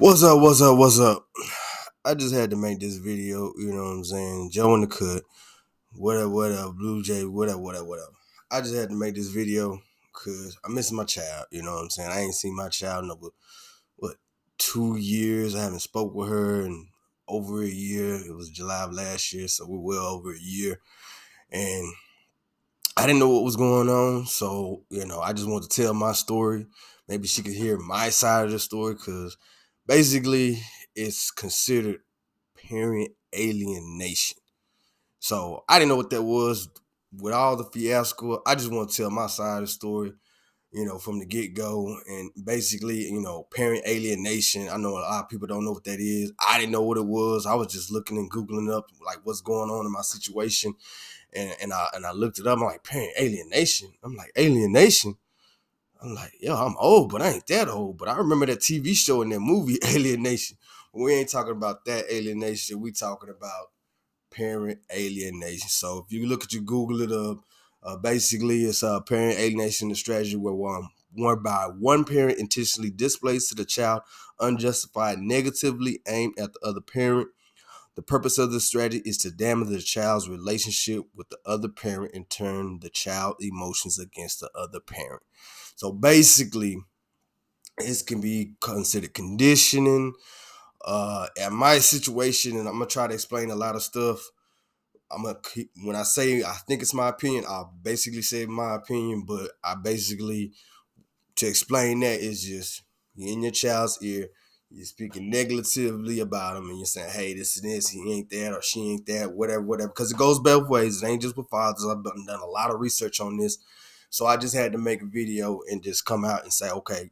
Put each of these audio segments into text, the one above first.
What's up? What's up? What's up? I just had to make this video. You know what I'm saying? Joe in the cut. Whatever. Whatever. Blue Jay. Whatever. Whatever. Whatever. I just had to make this video because I miss my child. You know what I'm saying? I ain't seen my child in over what 2 years. I haven't spoke with her in over a year. It was July of last year, so we're well over a year. And I didn't know what was going on, so I just wanted to tell my story. Maybe she could hear my side of the story because basically it's considered parent alienation. So I didn't know what that was. With all the fiasco, I just want to tell my side of the story, from the get go. And basically, parent alienation. I know a lot of people don't know what that is. I didn't know what it was. I was just looking and Googling up like what's going on in my situation. And I looked it up. I'm like, parent alienation. I'm like, alienation. I'm like, yo, I'm old, but I ain't that old. But I remember that TV show and that movie, Alienation. We ain't talking about that alienation. We talking about parent alienation. So if you look at your Google it up, basically it's parent alienation, the strategy where one parent intentionally displays to the child unjustified negatively aimed at the other parent. The purpose of this strategy is to damage the child's relationship with the other parent and turn the child emotions against the other parent. So basically, this can be considered conditioning. At my situation, and I'm gonna try to explain a lot of stuff. When I say I think it's my opinion, I'll basically say my opinion, but I basically to explain that is just you're in your child's ear, you're speaking negatively about him, and you're saying, "Hey, this and this, he ain't that or she ain't that, whatever, whatever." Because it goes both ways. It ain't just with fathers. I've done a lot of research on this, so I just had to make a video and just come out and say, "Okay,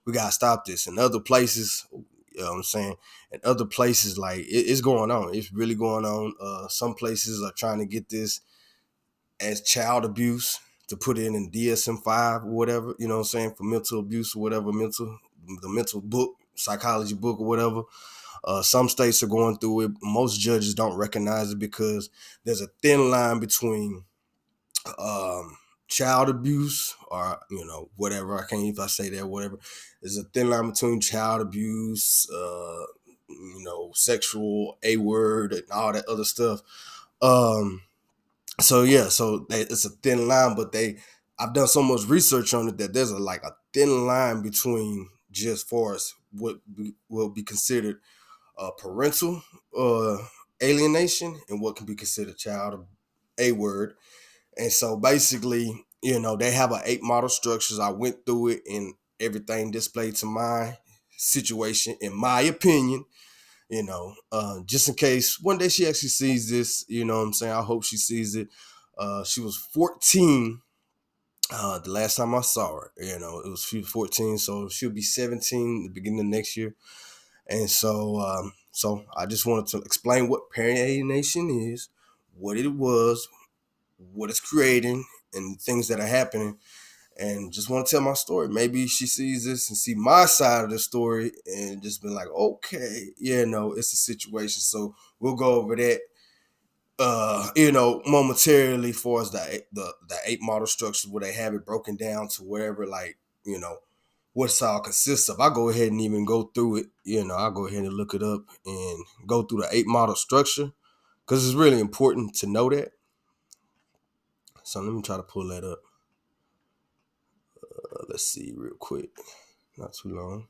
we gotta stop this." In other places, you know what I'm saying? In other places, like it's going on. It's really going on. Some places are trying to get this as child abuse to put it in DSM-5 or whatever, you know what I'm saying, for mental abuse or whatever, the mental book, psychology book or whatever. Some states are going through it. Most judges don't recognize it because there's a thin line between um, child abuse or, whatever. I can't even if I say that, whatever. There's a thin line between child abuse, sexual A word and all that other stuff. Um, so yeah, it's a thin line, but I've done so much research on it that there's a thin line between just for us what will be considered parental uh, alienation and what can be considered child a word. And so basically, they have a 8 model structures. I went through it and everything displayed to my situation, in my opinion, just in case one day she actually sees this, you know what I'm saying? I hope she sees it. She was 14 the last time I saw her. She was 14, so she'll be 17 the beginning of next year. And so I just wanted to explain what parent alienation is, what it was, what it's creating, and things that are happening, and just want to tell my story. Maybe she sees this and see my side of the story and just be like, okay, yeah, no, it's a situation. So we'll go over that, momentarily for as the 8 model structures where they have it broken down to wherever, like, what's all consists of. I go ahead and even go through it. I'll go ahead and look it up and go through the 8 model structure because it's really important to know that. So let me try to pull that up. Let's see real quick. Not too long.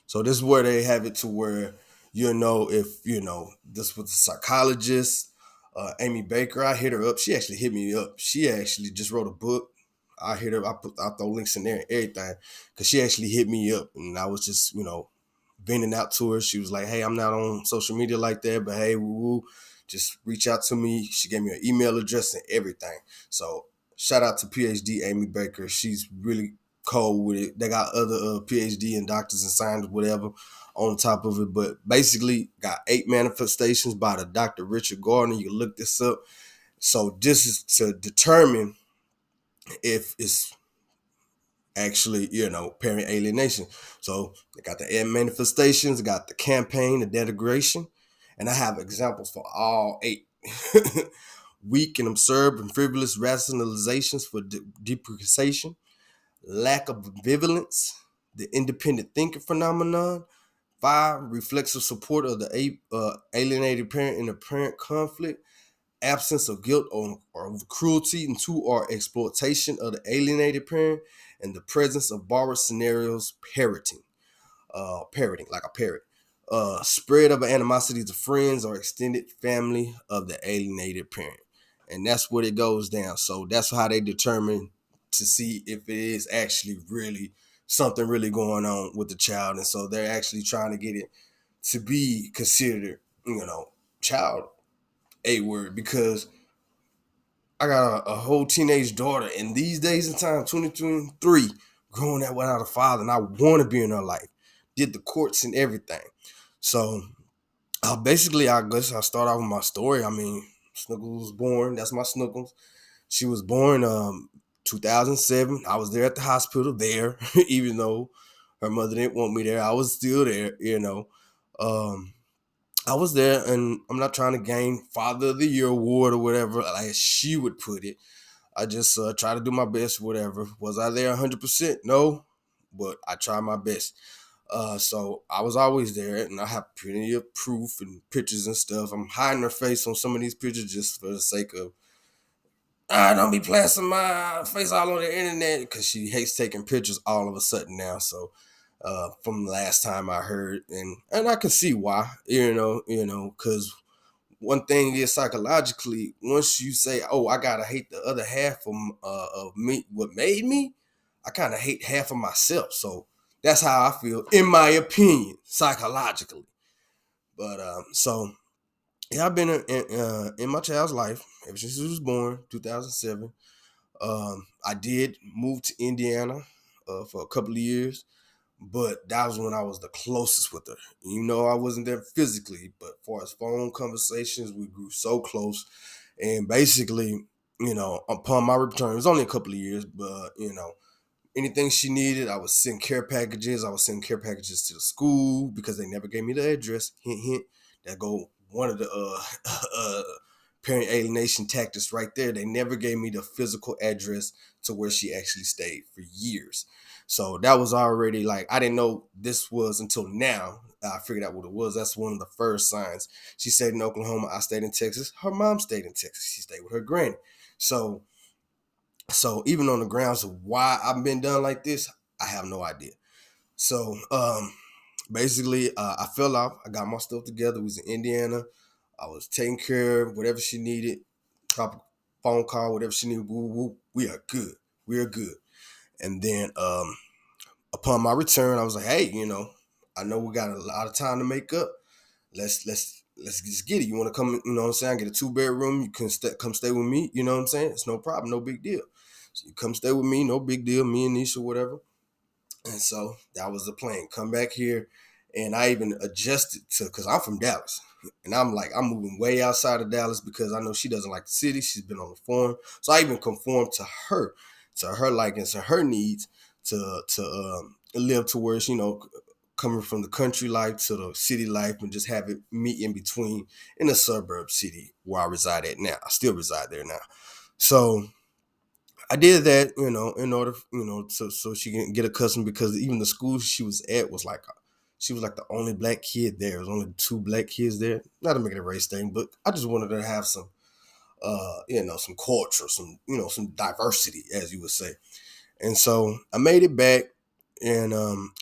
So this is where they have it to where if this was a psychologist, Amy Baker. I hit her up. She actually hit me up. She actually just wrote a book. I hit her. I throw links in there and everything because she actually hit me up, and I was just venting out to her. She was like, "Hey, I'm not on social media like that, but hey, woo, just reach out to me." She gave me her email address and everything. So shout out to PhD Amy Baker. She's really cold with it. They got other PhD and doctors and scientists, whatever, on top of it. But basically, got 8 manifestations by the Dr. Richard Gardner. You can look this up. So this is to determine if it's actually, parent alienation. So they got the 8 manifestations, got the campaign, the denigration, and I have examples for all 8. Weak and absurd and frivolous rationalizations for depreciation, lack of ambivalence, the independent thinking phenomenon. 5, reflexive support of the alienated parent in a parent conflict, absence of guilt or cruelty, and 2 are exploitation of the alienated parent, and the presence of borrowed scenarios, parroting like a parrot. Spread of animosity to friends or extended family of the alienated parent. And that's what it goes down. So that's how they determine to see if it is actually really something really going on with the child. And so they're actually trying to get it to be considered, child A word, because I got a whole teenage daughter, and these days in time, 2023, growing up without a father, and I want to be in her life. Did the courts and everything. So basically, I guess I'll start off with my story. I mean, Snookums was born. That's my Snookums. She was born 2007. I was there at the hospital there, even though her mother didn't want me there. I was still there. Um, I was there, and I'm not trying to gain Father of the Year award or whatever, like she would put it. I just try to do my best, whatever. Was I there 100%? No, but I tried my best. So I was always there, and I have plenty of proof and pictures and stuff. I'm hiding her face on some of these pictures just for the sake of I don't be blasting my face all on the internet because she hates taking pictures all of a sudden now. So from the last time I heard, and I can see why, because one thing is psychologically, once you say, "Oh, I gotta hate the other half of me, what made me," I kind of hate half of myself. So that's how I feel, in my opinion, psychologically. But so yeah, I've been in my child's life ever since he was born, 2007. I did move to Indiana for a couple of years, but that was when I was the closest with her. I wasn't there physically, but as far as phone conversations, we grew so close. And basically, upon my return, it was only a couple of years, but anything she needed, I was sending care packages. I was sending care packages to the school because they never gave me the address. Hint, hint. That go one of the parent alienation tactics right there. They never gave me the physical address to where she actually stayed for years. So that was already like, I didn't know this was until now. I figured out what it was. That's one of the first signs. She stayed in Oklahoma. I stayed in Texas. Her mom stayed in Texas. She stayed with her granny. So even on the grounds of why I've been done like this, I have no idea. So basically, I fell off. I got my stuff together. We was in Indiana. I was taking care of whatever she needed. Drop a phone call, whatever she needed. Woo, woo, we are good. We are good. And then upon my return, I was like, hey, I know we got a lot of time to make up. Let's just get it. You want to come, what I'm saying? Get a 2-bedroom. You can come stay with me. You know what I'm saying? It's no problem, no big deal. So you come stay with me, no big deal. Me and Nisha, whatever. And so that was the plan. Come back here, and I even adjusted to because I'm from Dallas, and I'm like I'm moving way outside of Dallas because I know she doesn't like the city. She's been on the farm, so I even conformed to her likings, to her needs, to live to where coming from the country life to the city life and just have it meet in between in a suburb city where I reside at now. I still reside there now. So I did that, in order, so she can get accustomed because even the school she was at was like, she was like the only black kid there. There was only 2 black kids there. Not to make it a race thing, but I just wanted her to have some, some culture, some diversity, as you would say. And so I made it back, and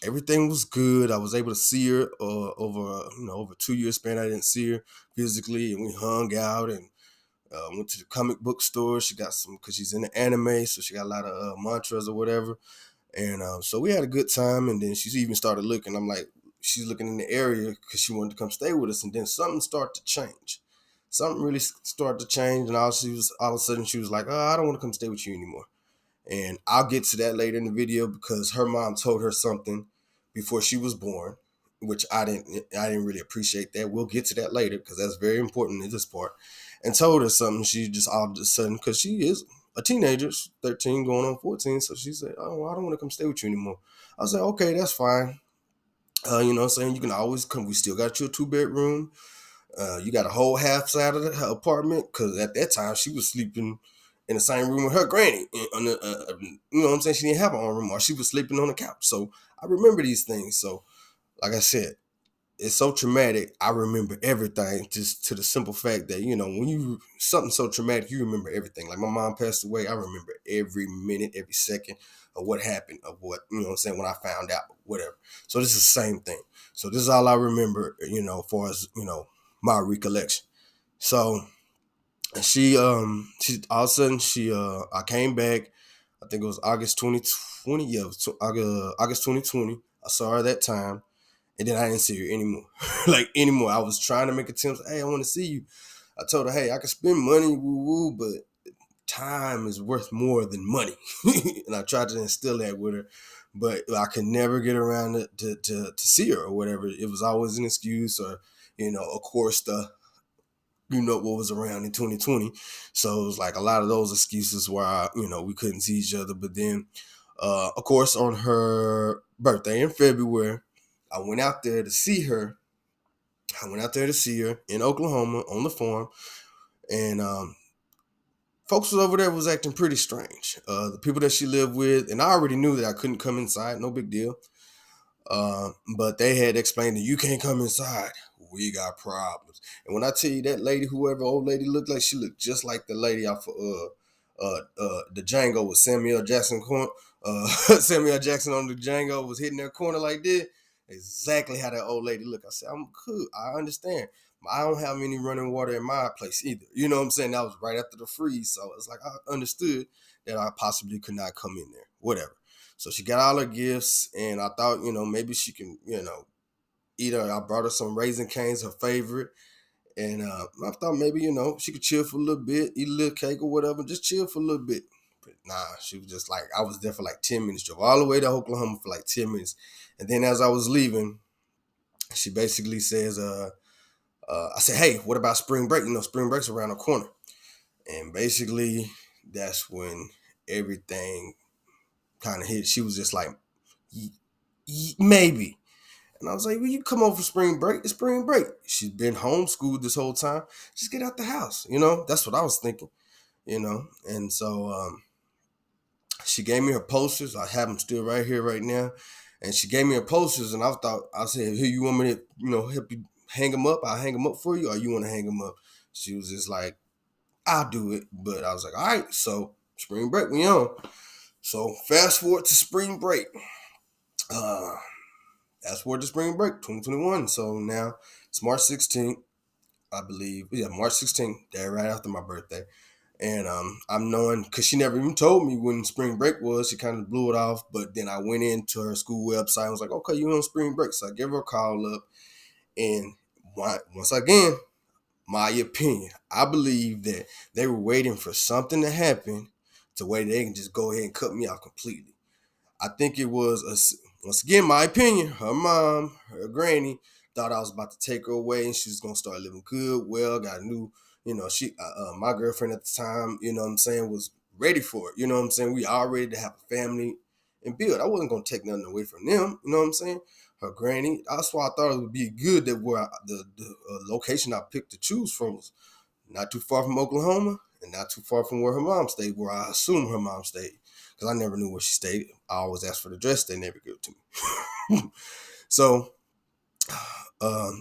everything was good. I was able to see her over a 2-year span. I didn't see her physically, and we hung out and went to the comic book store. She got some because she's into anime, so she got a lot of mantras or whatever. And so we had a good time. And then she even started looking. I'm like, she's looking in the area because she wanted to come stay with us. And then something started to change. Something really started to change, and all of a sudden she was like, "Oh, I don't want to come stay with you anymore." And I'll get to that later in the video because her mom told her something before she was born, which I didn't really appreciate that. We'll get to that later because that's very important in this part. And told her something. She just all of a sudden, because she is a teenager, she's 13 going on 14. So she said, "Oh, I don't want to come stay with you anymore." I was like, "Okay, that's fine." You know what I'm saying? You can always come. We still got you a 2-bedroom. You got a whole half side of the apartment because at that time she was sleeping in the same room with her granny. You know what I'm saying? She didn't have her own room, or she was sleeping on the couch. So I remember these things. So, like I said, it's so traumatic. I remember everything, just to the simple fact that when you something so traumatic, you remember everything. Like my mom passed away, I remember every minute, every second of what happened, of what what I'm saying, when I found out, whatever. So this is the same thing. So this is all I remember, as far as my recollection. So she all of a sudden I came back. I think it was August 2020. Yeah, it was August 2020. I saw her that time, and then I didn't see her anymore. Like anymore. I was trying to make attempts. Hey, I want to see you. I told her, hey, I can spend money, woo woo, but time is worth more than money. And I tried to instill that with her, but I could never get around to see her or whatever. It was always an excuse, or of course the what was around in 2020. So it was like a lot of those excuses why we couldn't see each other. But then, of course, on her birthday in February, I went out there to see her. I went out there to see her in Oklahoma on the farm, and folks was over there was acting pretty strange. The people that she lived with, and I already knew that I couldn't come inside, no big deal. But they had explained that you can't come inside. We got problems. And when I tell you that lady, whoever old lady looked like, she looked just like the lady off of the Django with Samuel Jackson Samuel Jackson on the Django was hitting their corner like this. Exactly how that old lady looked. I said, I'm cool. I understand. I don't have any running water in my place either. You know what I'm saying? That was right after the freeze. So it's like I understood that I possibly could not come in there. Whatever. So she got all her gifts, and I thought, maybe she can, eat her. I brought her some Raisin Canes, her favorite, and I thought maybe, she could chill for a little bit, eat a little cake or whatever, just chill for a little bit. But nah, she was just like, I was there for like 10 minutes, drove all the way to Oklahoma for like 10 minutes. And then as I was leaving, she basically says, I said, hey, what about spring break? Spring break's around the corner. And basically, that's when everything kind of hit. She was just like, maybe. And I was like, well, you come over for spring break. It's spring break. She's been homeschooled this whole time. Just get out the house. That's what I was thinking. And so she gave me her posters. I have them still right here, right now. And she gave me her posters, and I said, here, you want me to, help you hang them up? I'll hang them up for you, or you want to hang them up? She was just like, I'll do it. But I was like, all right, so spring break, we on. So fast forward to spring break. Fast forward to spring break, 2021. So now it's March 16th, I believe. Yeah, March 16th, day right after my birthday. And I'm knowing, because she never even told me when spring break was. She kind of blew it off. But then I went into her school website and was like, okay, you on spring break. So I gave her a call up. And once again, my opinion, I believe that they were waiting for something to happen to where they can just go ahead and cut me off completely. I think it was once again my opinion. Her mom, her granny, thought I was about to take her away, and she was gonna start living good. Well, got a new, she, my girlfriend at the time, what I'm saying, was ready for it. You know what I'm saying? We all ready to have a family and build. I wasn't gonna take nothing away from them. You know what I'm saying? Her granny. That's why I thought it would be good that the location I picked to choose from was not too far from Oklahoma and not too far from where her mom stayed, where I assume her mom stayed. Because I never knew where she stayed. I always asked for the address. They never give it to me. So,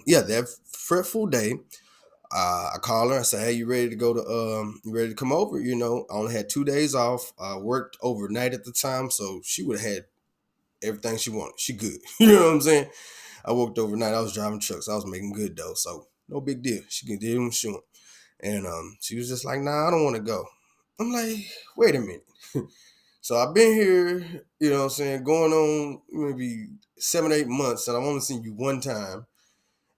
yeah, that fretful day, I called her. I said, hey, you ready to go you ready to come over? I only had 2 days off. I worked overnight at the time, so she would have had everything she wanted. She good. You know what I'm saying? I worked overnight. I was driving trucks. I was making good, though. So, no big deal. She can do what she want. And she was just like, nah, I don't want to go. I'm like, wait a minute. So I've been here, what I'm saying, going on maybe 7, 8 months, and I've only seen you one time.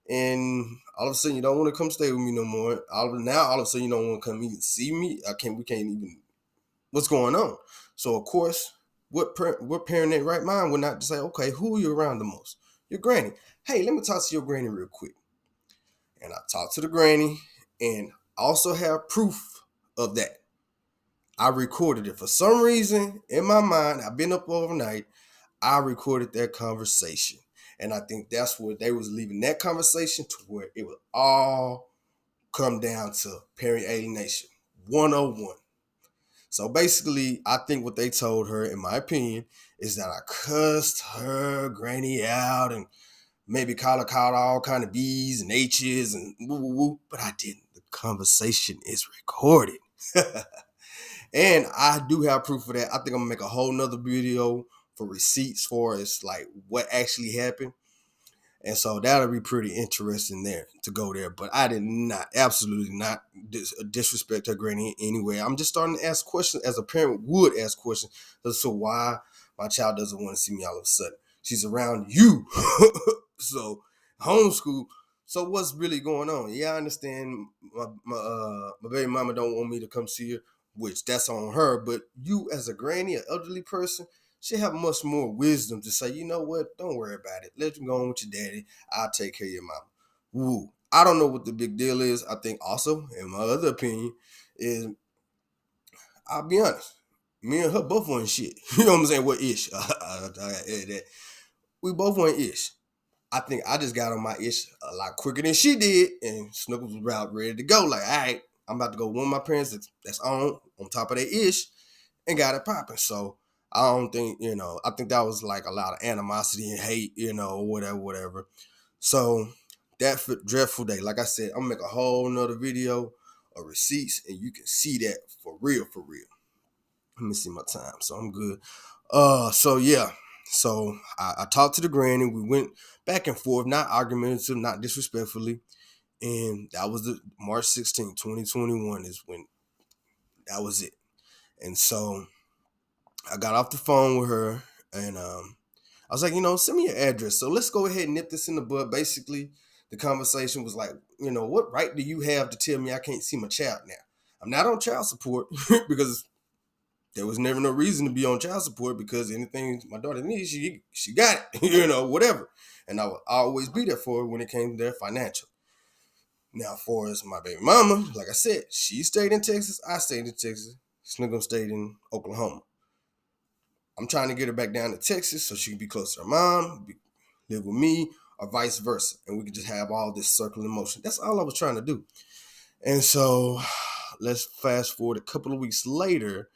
And all of a sudden you don't want to come stay with me no more. All of a sudden you don't want to come even see me. We can't even, what's going on? So of course, what parent in their right mind would not just say, okay, who are you around the most? Your granny. Hey, let me talk to your granny real quick. And I talked to the granny and also have proof of that. I recorded it. For some reason, in my mind, I've been up overnight. I recorded that conversation. And I think that's where they was leaving that conversation to where it would all come down to parent alienation 101. So basically, I think what they told her, in my opinion, is that I cussed her granny out and maybe called all kind of B's and H's and woo woo woo, but I didn't. The conversation is recorded. And I do have proof of that. I think I'm gonna make a whole nother video for receipts for us, like what actually happened. And so that'll be pretty interesting there to go there. But I did not, absolutely not disrespect her granny in any way. I'm just starting to ask questions as a parent would ask questions as to why my child doesn't want to see me all of a sudden. She's around you. So homeschool. So what's really going on? Yeah, I understand my baby mama don't want me to come see her, which that's on her. But you as a granny, an elderly person, she have much more wisdom to say, you know what, don't worry about it. Let you go on with your daddy. I'll take care of your mama. Woo. I don't know what the big deal is. I think also, in my other opinion, is I'll be honest. Me and her both want shit. You know what I'm saying? What ish? I add that. We both want ish. I think I just got on my ish a lot quicker than she did, and Snookums was about ready to go. Like, all right, I'm about to go with my parents that's on top of that ish and got it popping. So I don't think, I think that was like a lot of animosity and hate, whatever. So that dreadful day, like I said, I'm gonna make a whole nother video of receipts and you can see that for real, for real. Let me see my time. So I'm good. So yeah. So I talked to the granny. We went back and forth, not argumentative, not disrespectfully. And that was the March 16th, 2021 is when that was it. And so I got off the phone with her and I was like, send me your address. So let's go ahead and nip this in the bud. Basically, the conversation was like, what right do you have to tell me I can't see my child now? I'm not on child support because there was never no reason to be on child support because anything my daughter needs, she got it, whatever. And I would always be there for her when it came to their financial. Now, for as my baby mama, like I said, she stayed in Texas, I stayed in Texas, Snookums stayed in Oklahoma. I'm trying to get her back down to Texas so she can be close to her mom, live with me, or vice versa. And we can just have all this circling motion. That's all I was trying to do. And so let's fast forward a couple of weeks later,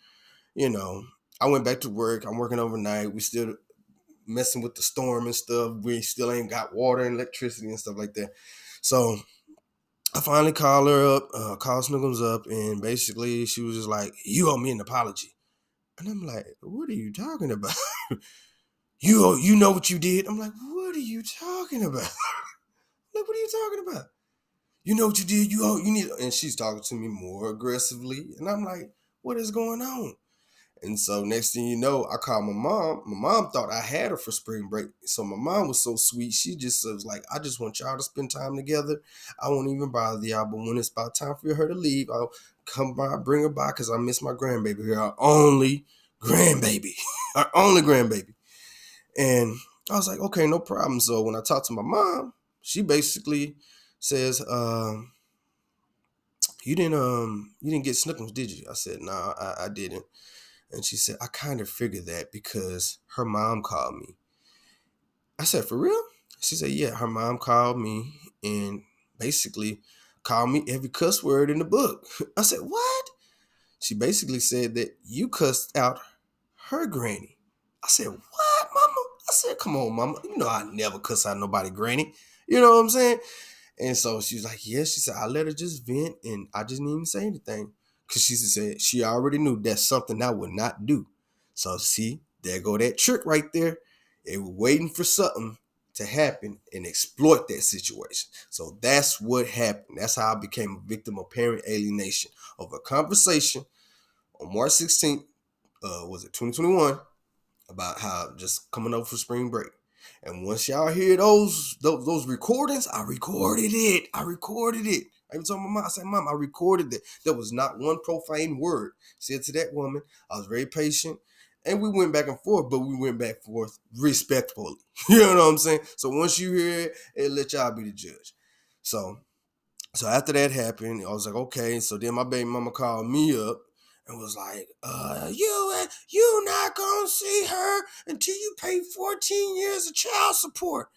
I went back to work. I'm working overnight. We still messing with the storm and stuff. We still ain't got water and electricity and stuff like that. So I finally called her up, called Snookums up, and basically she was just like, you owe me an apology. And I'm like, what are you talking about? You know what you did? I'm like, what are you talking about? Like, what are you talking about? You know what you did? You need, and she's talking to me more aggressively. And I'm like, what is going on? And so next thing you know, I called my mom. My mom thought I had her for spring break. So my mom was so sweet. She just was like, I just want y'all to spend time together. I won't even bother y'all. But when it's about time for her to leave, I'll come by, bring her by because I miss my grandbaby here. Our only grandbaby. Our only grandbaby. And I was like, okay, no problem. So when I talked to my mom, she basically says, you didn't get Snookums, did you? I said, no, I didn't. And she said, I kind of figured that because her mom called me. I said, for real? She said, yeah, her mom called me and basically called me every cuss word in the book. I said, what? She basically said that you cussed out her granny. I said, what, mama? I said, come on, mama. You know I never cuss out nobody granny. You know what I'm saying? And so she was like, yeah. She said, I let her just vent and I just didn't even say anything. Because she said she already knew that's something I would not do. So see, there go that trick right there. They were waiting for something to happen and exploit that situation. So that's what happened. That's how I became a victim of parent alienation over a conversation on March 16th, was it 2021, about how just coming over for spring break. And once y'all hear those recordings, I recorded it. I even told my mom, I said, Mom, I recorded it. There was not one profane word said to that woman. I was very patient. And we went back and forth, but we went back and forth respectfully. You know what I'm saying? So once you hear it let y'all be the judge. So after that happened, I was like, okay. So then my baby mama called me up and was like, you not gonna see her until you pay 14 years of child support.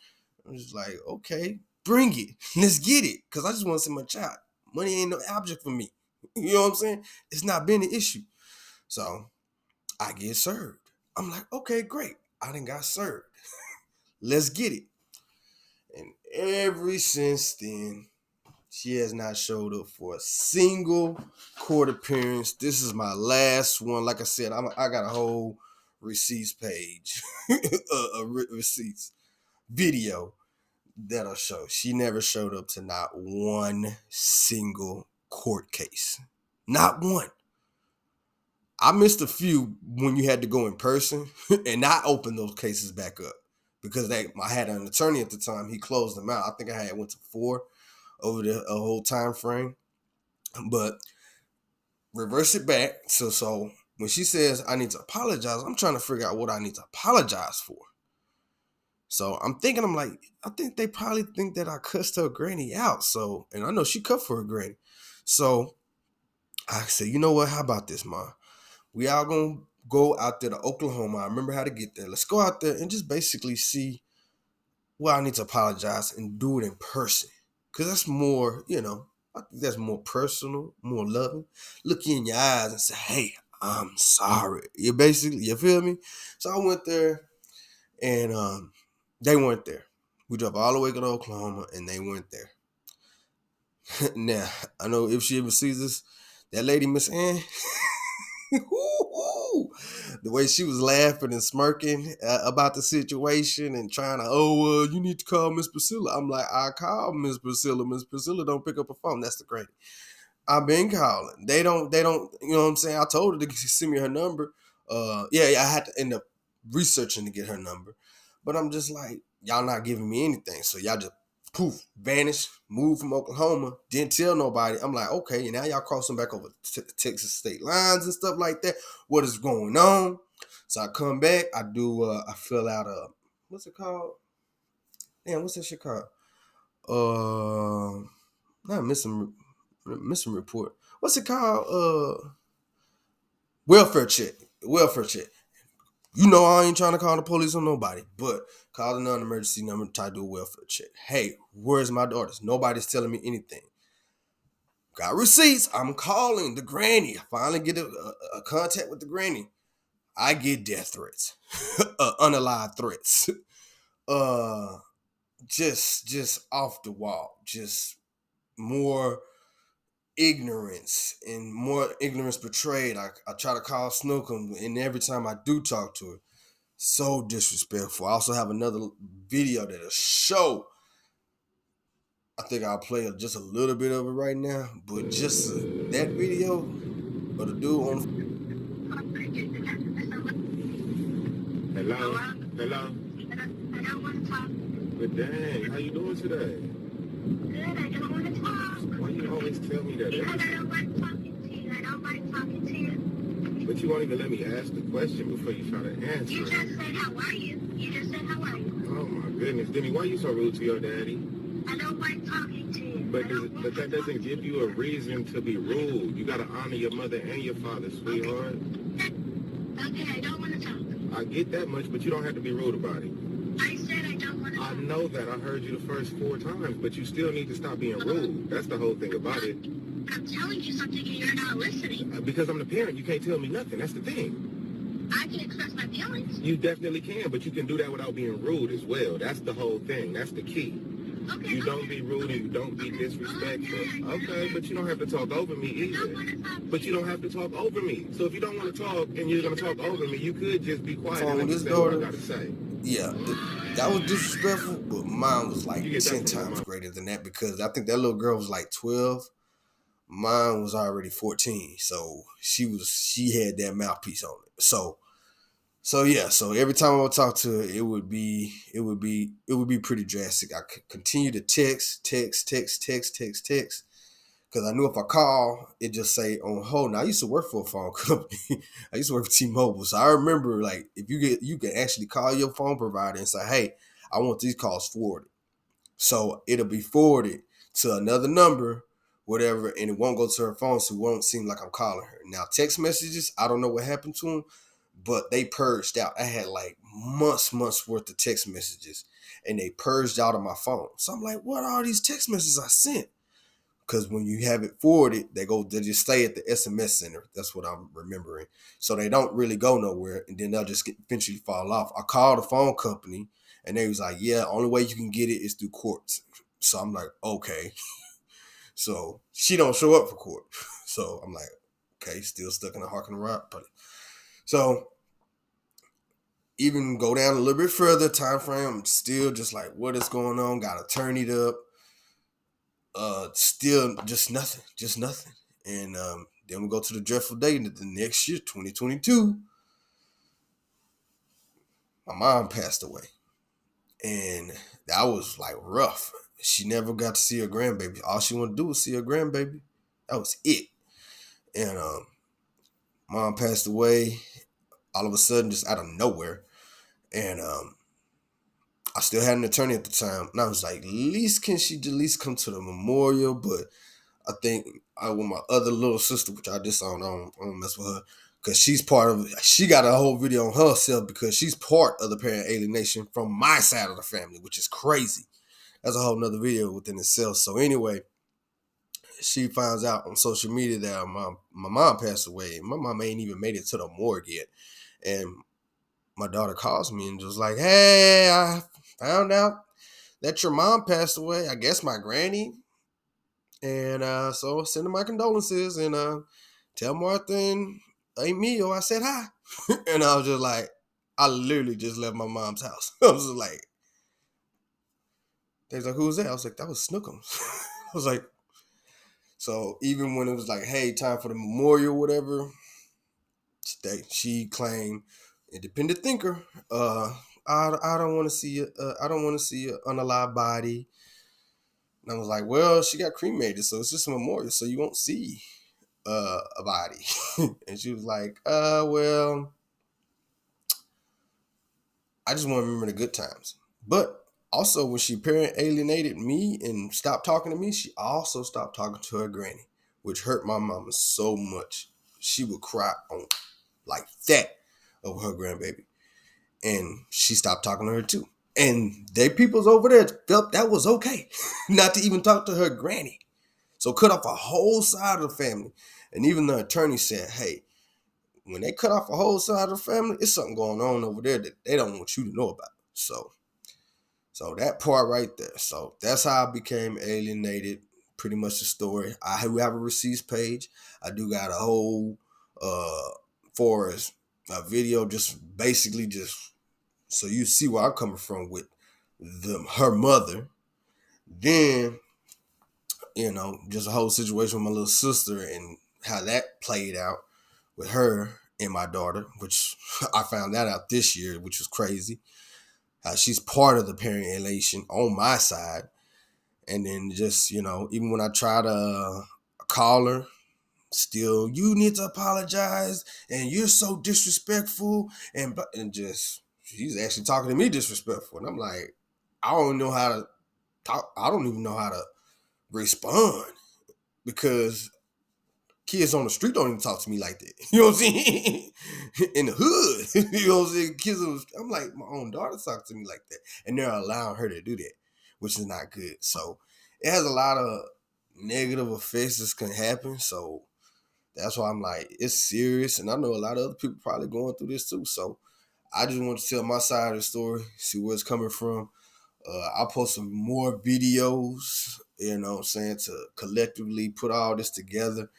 I was like, okay, bring it. Let's get it. Cause I just want to see my child. Money ain't no object for me. You know what I'm saying? It's not been an issue. So I get served. I'm like, okay, great. I done got served. Let's get it. And ever since then, she has not showed up for a single court appearance. This is my last one. Like I said, I got a whole receipts page, receipts video that'll show. She never showed up to not one single court case. Not one. I missed a few when you had to go in person, and I opened those cases back up because I had an attorney at the time. He closed them out. I think I went to 4 over the whole time frame. But reverse it back. So when she says I need to apologize, I'm trying to figure out what I need to apologize for. So I'm like, I think they probably think that I cussed her granny out. So, and I know she cut for her granny. So I said, you know what? How about this, Ma? We all gonna go out there to Oklahoma. I remember how to get there. Let's go out there and just basically see where I need to apologize and do it in person. Cause that's more, I think that's more personal, more loving. Look you in your eyes and say, hey, I'm sorry. You feel me? So I went there and they weren't there. We drove all the way to Oklahoma and they weren't there. Now, I know if she ever sees this, that lady, Miss Ann, the way she was laughing and smirking about the situation and trying to, you need to call Miss Priscilla. I'm like, I call Miss Priscilla. Miss Priscilla don't pick up her phone. That's the great. I've been calling. They don't, you know what I'm saying? I told her to send me her number. Yeah, I had to end up researching to get her number. But I'm just like, y'all not giving me anything. So y'all just poof, vanished, moved from Oklahoma, didn't tell nobody. I'm like, okay, and now y'all crossing back over Texas state lines and stuff like that. What is going on? So I come back, I fill out what's it called? Damn, what's that shit called? Not missing report. What's it called? Welfare check. Welfare check. You know I ain't trying to call the police on nobody, but call the non-emergency number to try to do a welfare check. Hey, where's my daughters? Nobody's telling me anything. Got receipts. I'm calling the granny. I finally get a contact with the granny. I get death threats, unalive threats. Just off the wall. Just more ignorance and more ignorance portrayed. I try to call Snookums, and every time I do talk to her, so disrespectful. I also have another video that'll show. I think I'll play just a little bit of it right now, but just that video of the dude on. Hello? Hello? I don't want to talk. But dang, how you doing today? Good, I don't want to talk. Why you always tell me that? Because I don't like talking to you. I don't like talking to you. But you won't even let me ask the question before you try to answer it. You just said, how are you? You just said, how are you? Oh my goodness. Demi, why are you so rude to your daddy? I don't like talking to you. But that doesn't give you a reason to be rude. You got to honor your mother and your father, sweetheart. Okay, I don't want to talk. I get that much, but you don't have to be rude about it. I said I don't want to talk. I know that. I heard you the first 4 times, but you still need to stop being rude. That's the whole thing about it. I'm telling you something and you're not listening. Because I'm the parent, you can't tell me nothing. That's the thing. I can express my feelings. You definitely can, but you can do that without being rude as well. That's the whole thing. That's the key. Okay, you don't be rude and you don't be disrespectful. Okay, but you don't have to talk over me either. But you don't have to talk over me. So if you don't want to talk and you're going to talk over me, you could just be quiet and let me say what I got to say. Yeah, that was disrespectful, but mine was like 10 times greater than that because I think that little girl was like 12. Mine was already 14, so she had that mouthpiece on it. So yeah, so every time I would talk to her, it would be pretty drastic. I could continue to text, because I knew if I call, it just say on hold. Now I used to work for a phone company. I used to work for T-Mobile, so I remember like if you can actually call your phone provider and say, hey, I want these calls forwarded. So it'll be forwarded to another number, whatever, and it won't go to her phone, so it won't seem like I'm calling her. Now text messages, I don't know what happened to them, but they purged out. I had like months worth of text messages, and they purged out of my phone. So I'm like, what are all these text messages I sent? Because when you have it forwarded, they just stay at the SMS center. That's what I'm remembering. So they don't really go nowhere, and then they'll just eventually fall off. I called the phone company, and they was like, "Yeah, only way you can get it is through courts." So I'm like, "Okay." So she don't show up for court. So I'm like, "Okay, still stuck in a Harkin rock." So even go down a little bit further time frame, I'm still just like, what is going on? Got to turn it up. Still just nothing, just nothing. And then we go to the dreadful day the next year, 2022. My mom passed away, and that was like rough. She never got to see her grandbaby. All she wanted to do was see her grandbaby. That was it. And mom passed away all of a sudden, just out of nowhere. And I still had an attorney at the time, and I was like, least can she at least come to the memorial? But I think I with my other little sister, which I disowned, I don't mess with her, because she got a whole video on herself because she's part of the parent alienation from my side of the family, which is crazy. That's a whole nother video within itself. So anyway, she finds out on social media that my mom passed away. My mom ain't even made it to the morgue yet. And my daughter calls me and was like, "Hey, I found out that your mom passed away. I guess my granny. And so send her my condolences and tell Martha and Emilio I said hi." And I was just like, I literally just left my mom's house. I was just like, they was like, "Who's that?" I was like, "That was Snookums." I was like, so even when it was like, "Hey, time for the memorial," whatever, she claimed independent thinker. I don't want to see it. I don't want to see an unalive body. And I was like, well, she got cremated, so it's just a memorial, so you won't see a body. And she was like, well, I just want to remember the good times. But also, when she parent alienated me and stopped talking to me, she also stopped talking to her granny, which hurt my mama so much. She would cry on like that over her grandbaby. And she stopped talking to her too. And they peoples over there felt that was okay not to even talk to her granny. So cut off a whole side of the family. And even the attorney said, hey, when they cut off a whole side of the family, it's something going on over there that they don't want you to know about. So that part right there. So that's how I became alienated. Pretty much the story. I have a receipts page. I do got a whole forest a video, just basically just so you see where I'm coming from with her mother. Then just a whole situation with my little sister and how that played out with her and my daughter, which I found that out this year, which was crazy. How she's part of the parent alienation on my side. And then just, even when I try to call her, still, you need to apologize and you're so disrespectful. And just, she's actually talking to me disrespectful. And I'm like, I don't know how to talk. I don't even know how to respond because kids on the street don't even talk to me like that. You know what I'm saying? In the hood, you know what I'm saying? I'm like, my own daughter talks to me like that. And they're allowing her to do that, which is not good. So it has a lot of negative effects that can happen. So that's why I'm like, it's serious. And I know a lot of other people probably going through this too. So I just want to tell my side of the story, see where it's coming from. I'll post some more videos, what I'm saying, to collectively put all this together.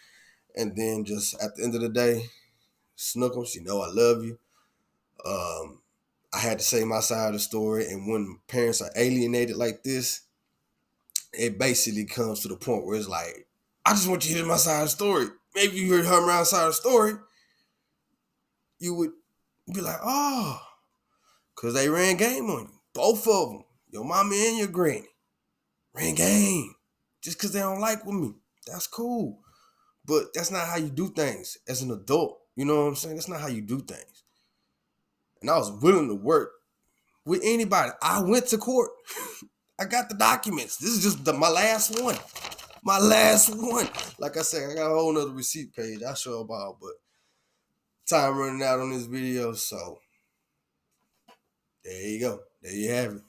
And then just at the end of the day, Snookums, I love you. I had to say my side of the story. And when parents are alienated like this, it basically comes to the point where it's like, I just want you to hear my side of the story. Maybe you heard her around side of the story, you would be like, oh, because they ran game on you. Both of them, your mama and your granny, ran game. Just because they don't like with me. That's cool. But that's not how you do things as an adult. You know what I'm saying? That's not how you do things. And I was willing to work with anybody. I went to court. I got the documents. This is just my last one. My last one. Like I said, I got a whole nother receipt page. I'll show about, but time running out on this video. So there you go. There you have it.